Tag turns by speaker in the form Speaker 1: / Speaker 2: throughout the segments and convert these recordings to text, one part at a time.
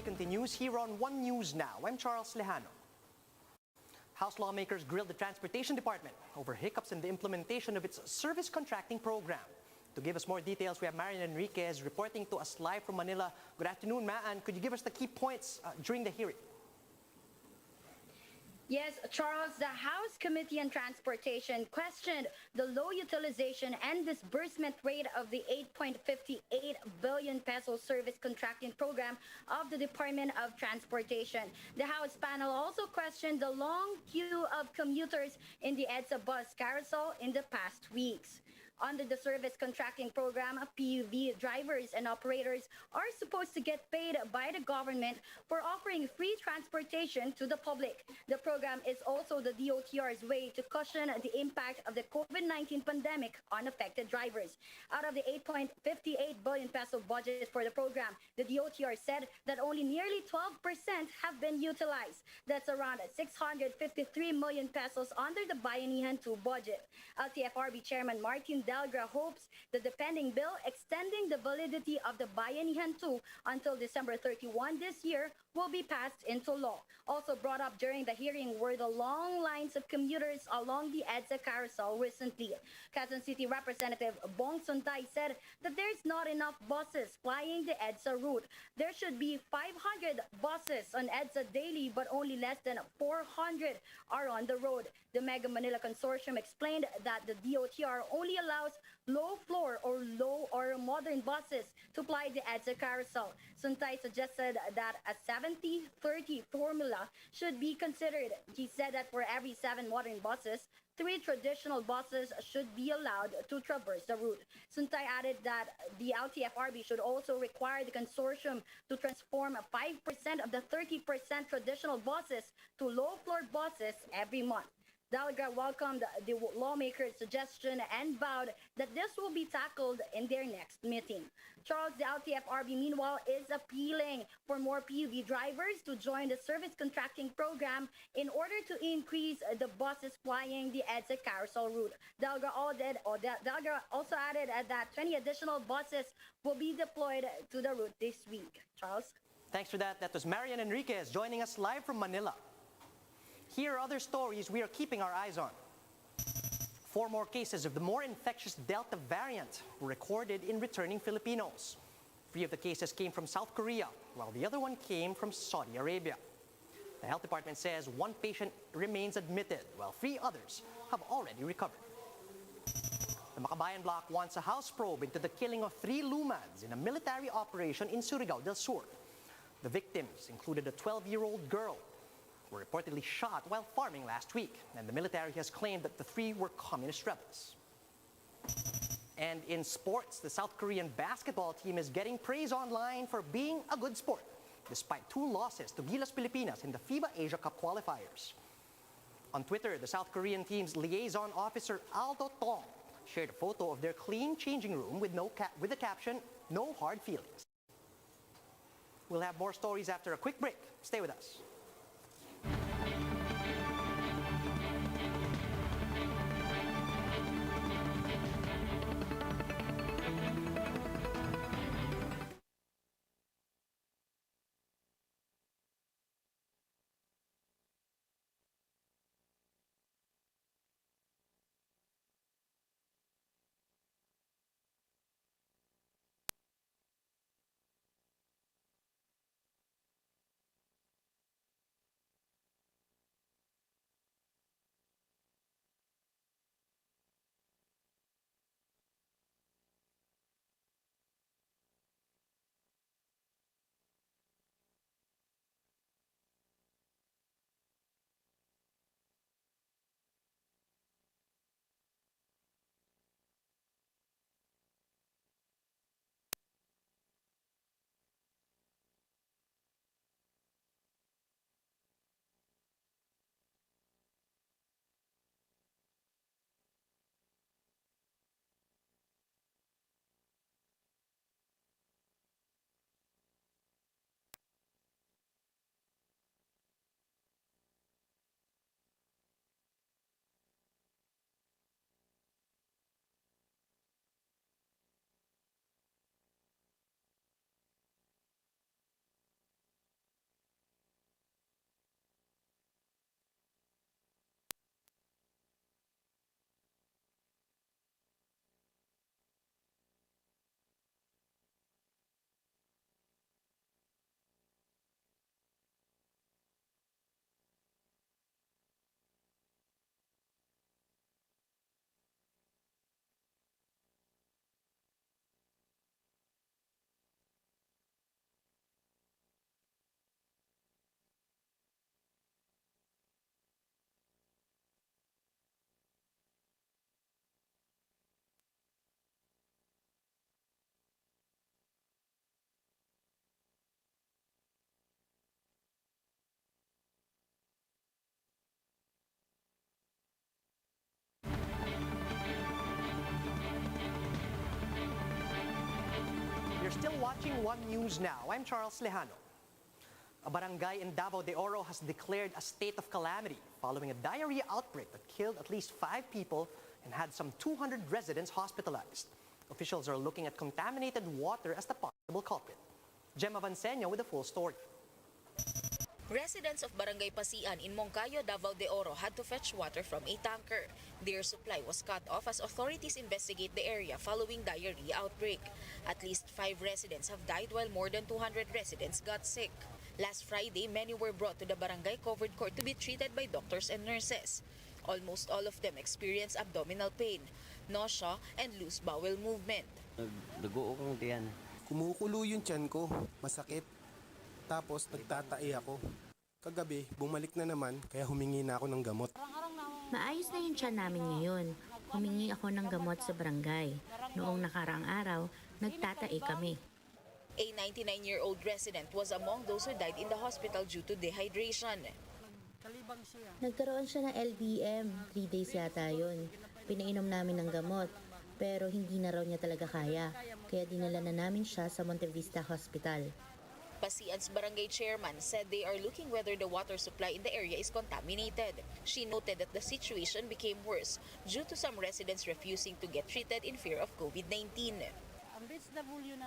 Speaker 1: Day continues here on One News Now. I'm Charles Lejano. House lawmakers grilled the Transportation Department over hiccups in the implementation of its service contracting program. To give us more details, we have Marian Enriquez reporting to us live from Manila. Good afternoon, Ma, and could you give us the key points during the hearing?
Speaker 2: Yes, Charles, the House Committee on Transportation questioned the low utilization and disbursement rate of the 8.58 billion peso service contracting program of the Department of Transportation. The House panel also questioned the long queue of commuters in the EDSA bus carousel in the past weeks. Under the service contracting program, PUV drivers and operators are supposed to get paid by the government for offering free transportation to the public. The program is also the DOTR's way to cushion the impact of the COVID-19 pandemic on affected drivers. Out of the 8.58 billion peso budget for the program, the DOTR said that only nearly 12% have been utilized. That's around 653 million pesos under the Bayanihan 2 budget. LTFRB Chairman Martin Delgra hopes that the pending bill extending the validity of the Bayanihan 2 until December 31 this year will be passed into law. Also brought up during the hearing were the long lines of commuters along the EDSA carousel recently. Quezon City Representative Bong Suntay said that there's not enough buses flying the EDSA route. There should be 500 buses on EDSA daily, but only less than 400 are on the road. The Mega Manila Consortium explained that the DOTR only allows low-floor or modern buses to ply the EDSA carousel. Suntay suggested that a 70-30 formula should be considered. He said that for every 7 modern buses, 3 traditional buses should be allowed to traverse the route. Suntay added that the LTFRB should also require the consortium to transform 5% of the 30% traditional buses to low-floor buses every month. Delgra welcomed the lawmakers' suggestion and vowed that this will be tackled in their next meeting. Charles, the LTFRB, meanwhile, is appealing for more PUV drivers to join the service contracting program in order to increase the buses flying the EDSA carousel route. Delgra also added that 20 additional buses will be deployed to the route this week. Charles?
Speaker 1: Thanks for that. That was Marian Enriquez joining us live from Manila. Here are other stories we are keeping our eyes on. 4 more cases of the more infectious Delta variant were recorded in returning Filipinos. 3 of the cases came from South Korea, while the other one came from Saudi Arabia. The health department says 1 patient remains admitted, while 3 others have already recovered. The Makabayan bloc wants a house probe into the killing of 3 LUMADs in a military operation in Surigao del Sur. The victims included a 12-year-old girl were reportedly shot while farming last week, and the military has claimed that the 3 were communist rebels. And in sports, the South Korean basketball team is getting praise online for being a good sport, despite 2 losses to Gilas Pilipinas in the FIBA Asia Cup qualifiers. On Twitter, the South Korean team's liaison officer Aldo Tong shared a photo of their clean changing room with the caption, "No hard feelings." We'll have more stories after a quick break. Stay with us. Watching One News now, I'm Charles Lejano. A barangay in Davao de Oro has declared a state of calamity following a diarrhea outbreak that killed at least 5 people and had some 200 residents hospitalized. Officials are looking at contaminated water as the possible culprit. Gemma Vanseño with the full story.
Speaker 3: Residents of Barangay Pasian in Moncayo, Davao de Oro had to fetch water from a tanker. Their supply was cut off as authorities investigate the area following diarrhea outbreak. At least 5 residents have died while more than 200 residents got sick. Last Friday, many were brought to the barangay covered court to be treated by doctors and nurses. Almost all of them experienced abdominal pain, nausea, and loose bowel movement.
Speaker 4: Dugo akong diyan.
Speaker 5: Kumukulo yung tiyan ko, masakit. Tapos nagtatai ako. Kagabi, bumalik na naman, kaya humingi na ako ng gamot.
Speaker 6: Maayos na yung tiyan namin ngayon. Humingi ako ng gamot sa barangay. Noong nakaraang araw, nagtatai kami.
Speaker 3: A 99-year-old resident was among those who died in the hospital due to dehydration.
Speaker 6: Nagkaroon siya ng LBM. 3 days yata yun. Pinainom namin ng gamot. Pero hindi na raw niya talaga kaya. Kaya dinala na namin siya sa Monte Vista Hospital.
Speaker 3: Pasian's barangay chairman said they are looking whether the water supply in the area is contaminated. She noted that the situation became worse due to some residents refusing to get treated in fear of COVID-19.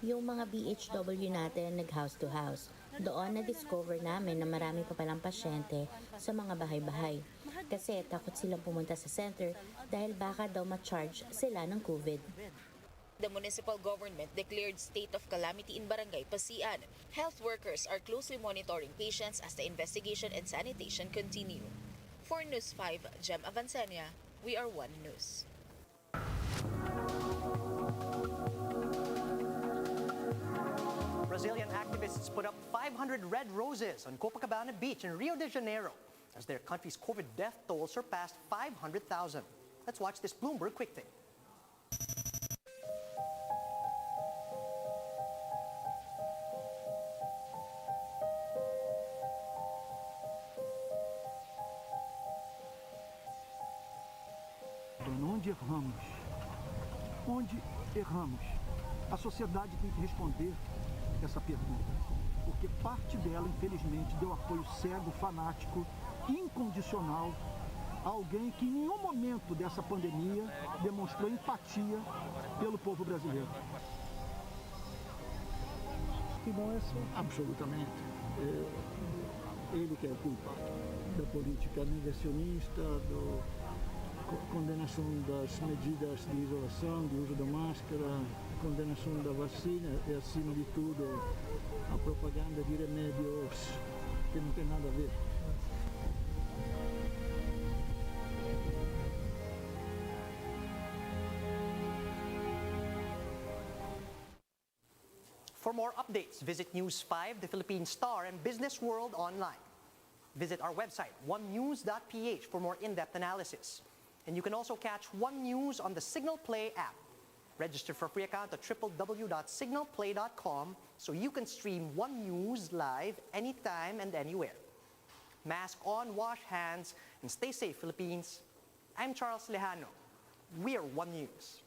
Speaker 6: Yung mga BHW natin nag-house to house. Doon na-discover namin na marami pa palang pasyente sa mga bahay-bahay. Kasi takot silang pumunta sa center dahil baka daw ma-charge sila ng COVID.
Speaker 3: The municipal government declared state of calamity in Barangay Pasian. Health workers are closely monitoring patients as the investigation and sanitation continue. For News 5, Gem Avancenia, we are One News.
Speaker 1: Brazilian activists put up 500 red roses on Copacabana Beach in Rio de Janeiro as their country's COVID death toll surpassed 500,000. Let's watch this Bloomberg quick take.
Speaker 7: Onde erramos? Onde erramos? A sociedade tem que responder essa pergunta, porque parte dela, infelizmente, deu apoio cego, fanático, incondicional a alguém que em nenhum momento dessa pandemia demonstrou empatia pelo povo brasileiro. E não é só absolutamente ele que é o culpado da política negacionista, condenação das medidas de isolação, de uso da máscara, condenação da vacina e, acima de tudo, a propaganda de remédios que não tem nada a ver.
Speaker 1: For more updates, visit News 5, the Philippine Star, and Business World online. Visit our website, onenews.ph, for more in-depth analysis. And you can also catch One News on the Signal Play app. Register for a free account at www.signalplay.com so you can stream One News live anytime and anywhere. Mask on, wash hands, and stay safe, Philippines. I'm Charles Lejano. We are One News.